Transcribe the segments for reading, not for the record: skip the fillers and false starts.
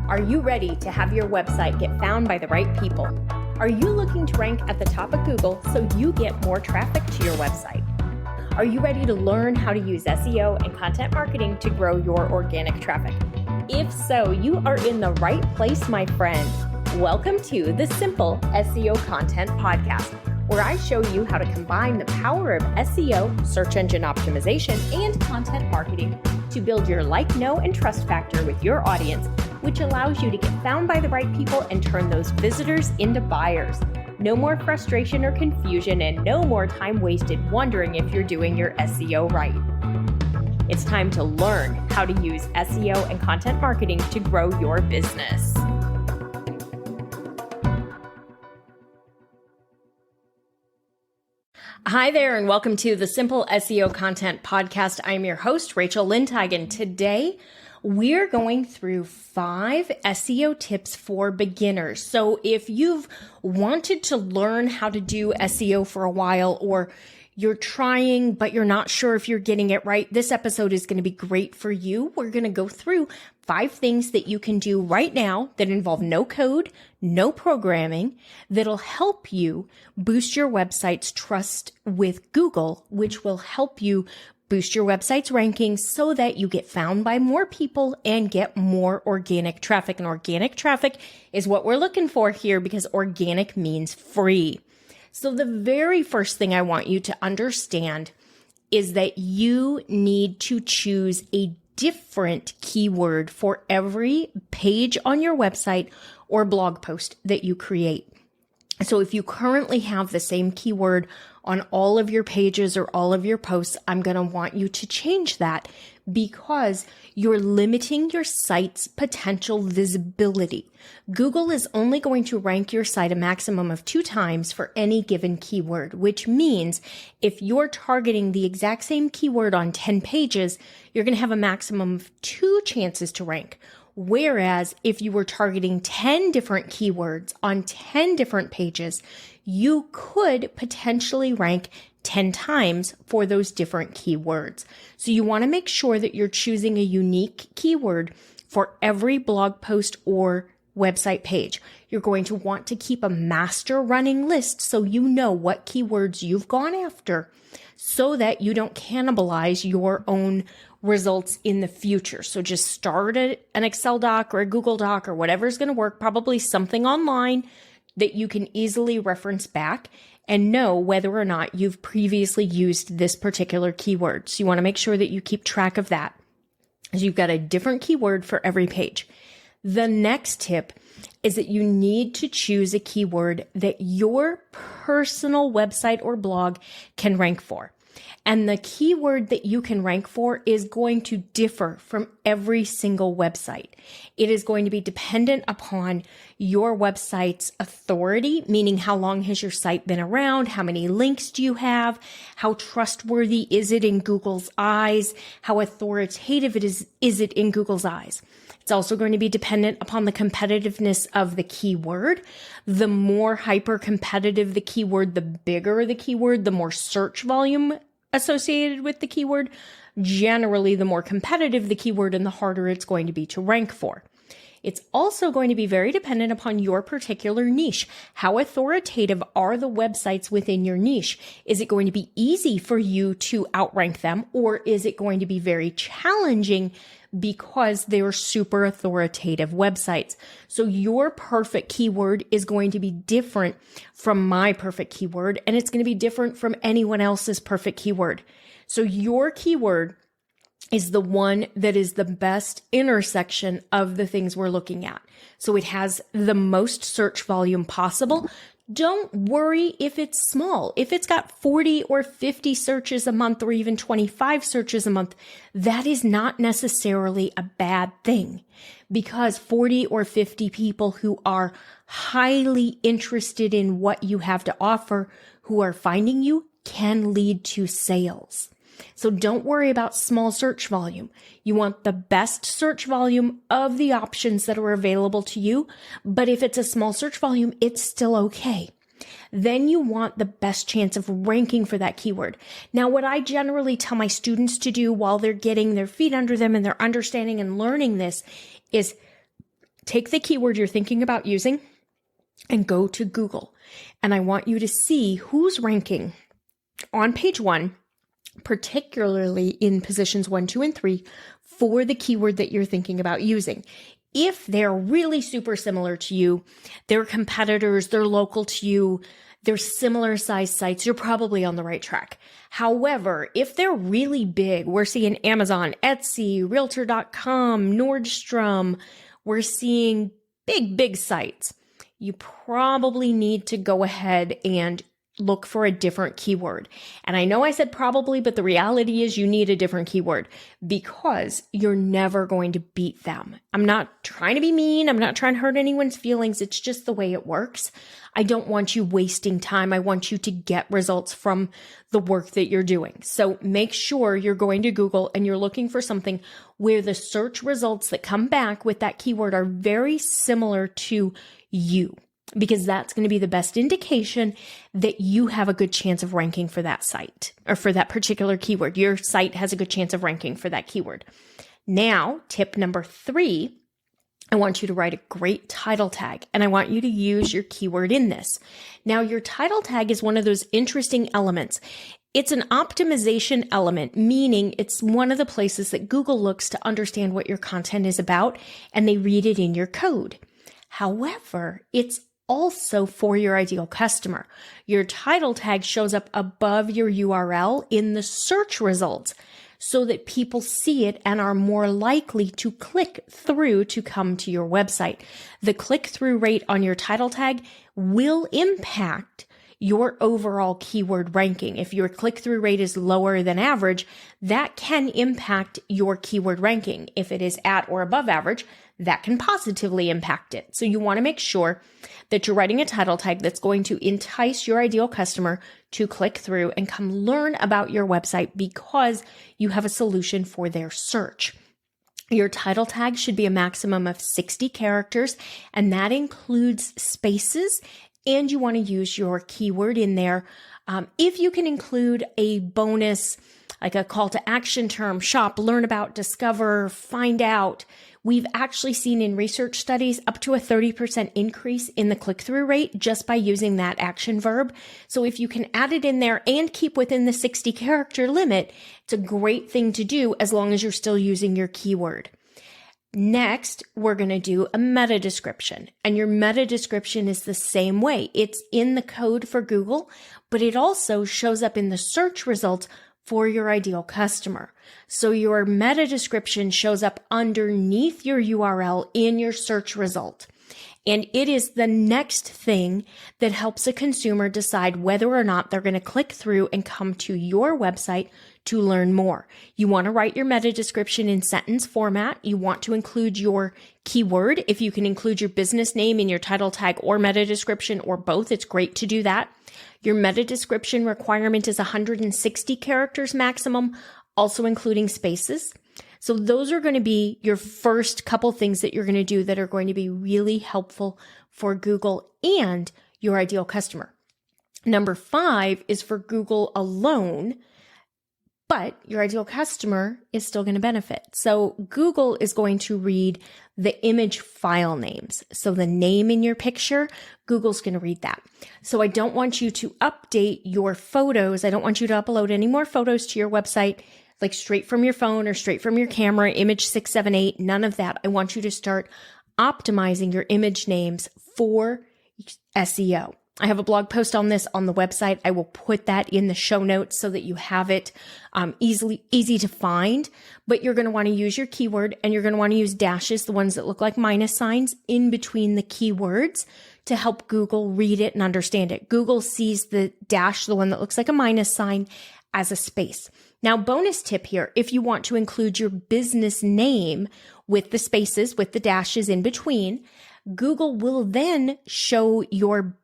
Are you ready to have your website get found by the right people? Are you looking to rank at the top of Google so you get more traffic to your website? Are you ready to learn how to use SEO and content marketing to grow your organic traffic? If so, you are in the right place, my friend. Welcome to the Simple SEO Content Podcast, where I show you how to combine the power of SEO, search engine optimization, and content marketing to build your like, know, and trust factor with your audience, which allows you to get found by the right people and turn those visitors into buyers. No more frustration or confusion, and no more time wasted wondering if you're doing your SEO right. It's time to learn how to use SEO and content marketing to grow your business. Hi there, and welcome to the Simple SEO Content Podcast. I'm your host, Rachel Lintag, and today we're going through 5 SEO tips for beginners. So if you've wanted to learn how to do SEO for a while, or you're trying, but you're not sure if you're getting it right, this episode is going to be great for you. We're going to go through 5 things that you can do right now that involve no code, no programming, that'll help you boost your website's trust with Google, which will help you boost your website's rankings so that you get found by more people and get more organic traffic. And organic traffic is what we're looking for here, because organic means free. So the very first thing I want you to understand is that you need to choose a different keyword for every page on your website or blog post that you create. So if you currently have the same keyword on all of your pages or all of your posts, I'm going to want you to change that, because you're limiting your site's potential visibility. Google is only going to rank your site a maximum of 2 times for any given keyword, which means if you're targeting the exact same keyword on 10 pages, you're going to have a maximum of 2 chances to rank. Whereas if you were targeting 10 different keywords on 10 different pages, you could potentially rank 10 times for those different keywords. So you want to make sure that you're choosing a unique keyword for every blog post or website page. You're going to want to keep a master running list so you know what keywords you've gone after, so that you don't cannibalize your own results in the future. So just start an Excel doc or a Google doc or whatever is going to work, probably something online that you can easily reference back and know whether or not you've previously used this particular keyword. So you want to make sure that you keep track of that, as you've got a different keyword for every page. The next tip is that you need to choose a keyword that your personal website or blog can rank for. And the keyword that you can rank for is going to differ from every single website. It is going to be dependent upon your website's authority, meaning how long has your site been around? How many links do you have? How trustworthy is it in Google's eyes? How authoritative is it in Google's eyes? It's also going to be dependent upon the competitiveness of the keyword. The more hyper competitive the keyword, the bigger the keyword, the more search volume associated with the keyword. Generally, the more competitive the keyword and the harder it's going to be to rank for. It's also going to be very dependent upon your particular niche. How authoritative are the websites within your niche? Is it going to be easy for you to outrank them, or is it going to be very challenging because they're super authoritative websites? So your perfect keyword is going to be different from my perfect keyword, and it's going to be different from anyone else's perfect keyword. So your keyword is the one that is the best intersection of the things we're looking at. So it has the most search volume possible. Don't worry if it's small. If it's got 40 or 50 searches a month, or even 25 searches a month, that is not necessarily a bad thing, because 40 or 50 people who are highly interested in what you have to offer, who are finding you, can lead to sales. So don't worry about small search volume. You want the best search volume of the options that are available to you. But if it's a small search volume, it's still okay. Then you want the best chance of ranking for that keyword. Now, what I generally tell my students to do while they're getting their feet under them and they're understanding and learning this is take the keyword you're thinking about using and go to Google. And I want you to see who's ranking on page 1, particularly in positions 1, 2, and 3 for the keyword that you're thinking about using. If they're really super similar to you, they're competitors, they're local to you, they're similar sized sites, you're probably on the right track. However, if they're really big, we're seeing Amazon, Etsy, Realtor.com, Nordstrom, we're seeing big sites. You probably need to go ahead and look for a different keyword. And I know I said probably, but the reality is you need a different keyword because you're never going to beat them. I'm not trying to be mean. I'm not trying to hurt anyone's feelings. It's just the way it works. I don't want you wasting time. I want you to get results from the work that you're doing. So make sure you're going to Google and you're looking for something where the search results that come back with that keyword are very similar to you, because that's going to be the best indication that you have a good chance of ranking for that site or for that particular keyword. Your site has a good chance of ranking for that keyword. Now, tip number 3, I want you to write a great title tag, and I want you to use your keyword in this. Now, your title tag is one of those interesting elements. It's an optimization element, meaning it's one of the places that Google looks to understand what your content is about, and they read it in your code. However, it's also for your ideal customer. Your title tag shows up above your URL in the search results so that people see it and are more likely to click through to come to your website. The click-through rate on your title tag will impact your overall keyword ranking. If your click-through rate is lower than average, that can impact your keyword ranking. If it is at or above average, that can positively impact it. So you want to make sure that you're writing a title tag that's going to entice your ideal customer to click through and come learn about your website because you have a solution for their search. Your title tag should be a maximum of 60 characters, and that includes spaces, and you want to use your keyword in there. If you can include a bonus, like a call to action term, shop, learn about, discover, find out, we've actually seen in research studies up to a 30% increase in the click-through rate just by using that action verb. So if you can add it in there and keep within the 60 character limit, it's a great thing to do as long as you're still using your keyword. Next, we're going to do a meta description, and your meta description is the same way. It's in the code for Google, but it also shows up in the search results for your ideal customer. So your meta description shows up underneath your URL in your search result. And it is the next thing that helps a consumer decide whether or not they're going to click through and come to your website to learn more. You want to write your meta description in sentence format. You want to include your keyword. If you can include your business name in your title tag or meta description or both, it's great to do that. Your meta description requirement is 160 characters maximum, also including spaces. So those are going to be your first couple things that you're going to do that are going to be really helpful for Google and your ideal customer. Number 5 is for Google alone, but your ideal customer is still going to benefit. So Google is going to read the image file names. So the name in your picture, Google's going to read that. So I don't want you to update your photos. I don't want you to upload any more photos to your website, like straight from your phone or straight from your camera, image 678, none of that. I want you to start optimizing your image names for SEO. I have a blog post on this on the website. I will put that in the show notes so that you have it easy to find. But you're going to want to use your keyword, and you're going to want to use dashes, the ones that look like minus signs, in between the keywords to help Google read it and understand it. Google sees the dash, the one that looks like a minus sign, as a space. Now, bonus tip here, if you want to include your business name with the spaces, with the dashes in between, Google will then show your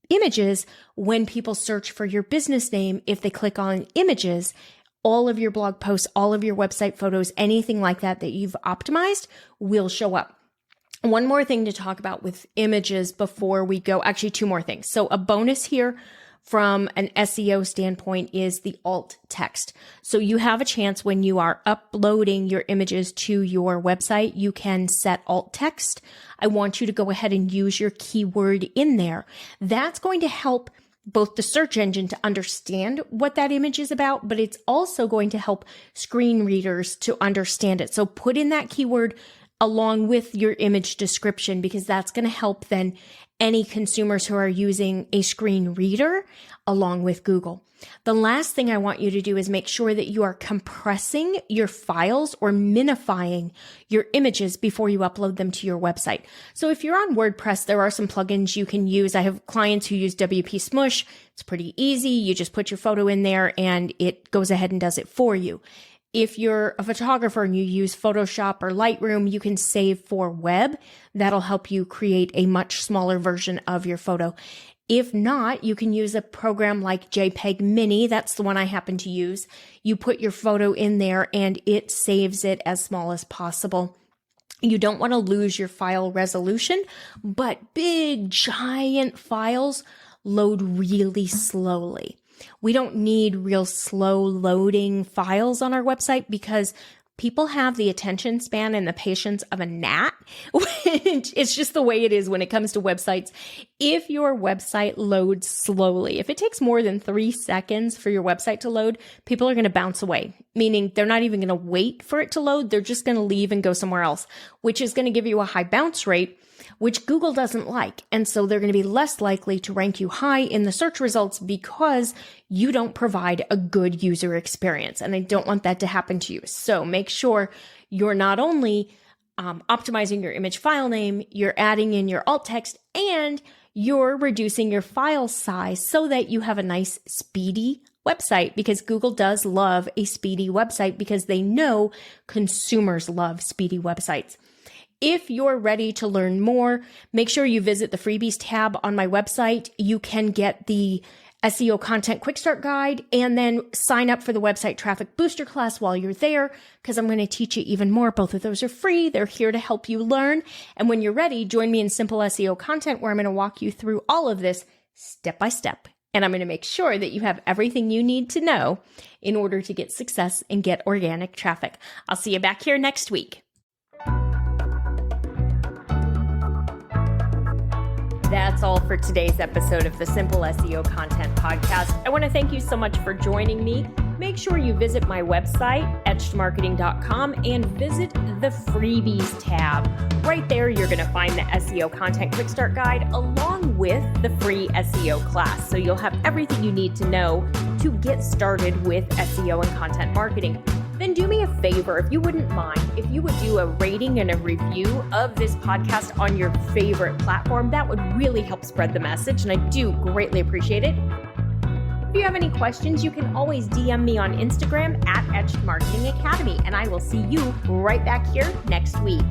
images when people search for your business name. If they click on images, all of your blog posts, all of your website photos, anything like that that you've optimized will show up. One more thing to talk about with images before we go, actually 2 more things. So a bonus here from an SEO standpoint is the alt text. So you have a chance when you are uploading your images to your website, you can set alt text. I want you to go ahead and use your keyword in there. That's going to help both the search engine to understand what that image is about, but it's also going to help screen readers to understand it. So put in that keyword along with your image description, because that's going to help then any consumers who are using a screen reader along with Google. The last thing I want you to do is make sure that you are compressing your files or minifying your images before you upload them to your website. So if you're on WordPress, there are some plugins you can use. I have clients who use WP Smush. It's pretty easy. You just put your photo in there and it goes ahead and does it for you. If you're a photographer and you use Photoshop or Lightroom, you can save for web. That'll help you create a much smaller version of your photo. If not, you can use a program like JPEG Mini. That's the one I happen to use. You put your photo in there and it saves it as small as possible. You don't want to lose your file resolution, but big, giant files load really slowly. We don't need real slow loading files on our website because people have the attention span and the patience of a gnat, which it's just the way it is when it comes to websites. If your website loads slowly, if it takes more than 3 seconds for your website to load, people are going to bounce away, meaning they're not even going to wait for it to load. They're just going to leave and go somewhere else, which is going to give you a high bounce rate, which Google doesn't like. And so they're going to be less likely to rank you high in the search results because you don't provide a good user experience. And I don't want that to happen to you. So make sure you're not only optimizing your image file name, you're adding in your alt text, and you're reducing your file size so that you have a nice speedy website, because Google does love a speedy website because they know consumers love speedy websites. If you're ready to learn more, make sure you visit the freebies tab on my website. You can get the SEO content quick start guide and then sign up for the website traffic booster class while you're there, because I'm going to teach you even more. Both of those are free. They're here to help you learn. And when you're ready, join me in Simple SEO Content, where I'm going to walk you through all of this step by step. And I'm going to make sure that you have everything you need to know in order to get success and get organic traffic. I'll see you back here next week. That's all for today's episode of the Simple SEO Content Podcast. I want to thank you so much for joining me. Make sure you visit my website, etchedmarketing.com, and visit the freebies tab. Right there, you're going to find the SEO Content Quick Start Guide along with the free SEO class. So you'll have everything you need to know to get started with SEO and content marketing. Then do me a favor, if you wouldn't mind, if you would do a rating and a review of this podcast on your favorite platform. That would really help spread the message, and I do greatly appreciate it. If you have any questions, you can always DM me on Instagram at Etched Marketing Academy, and I will see you right back here next week.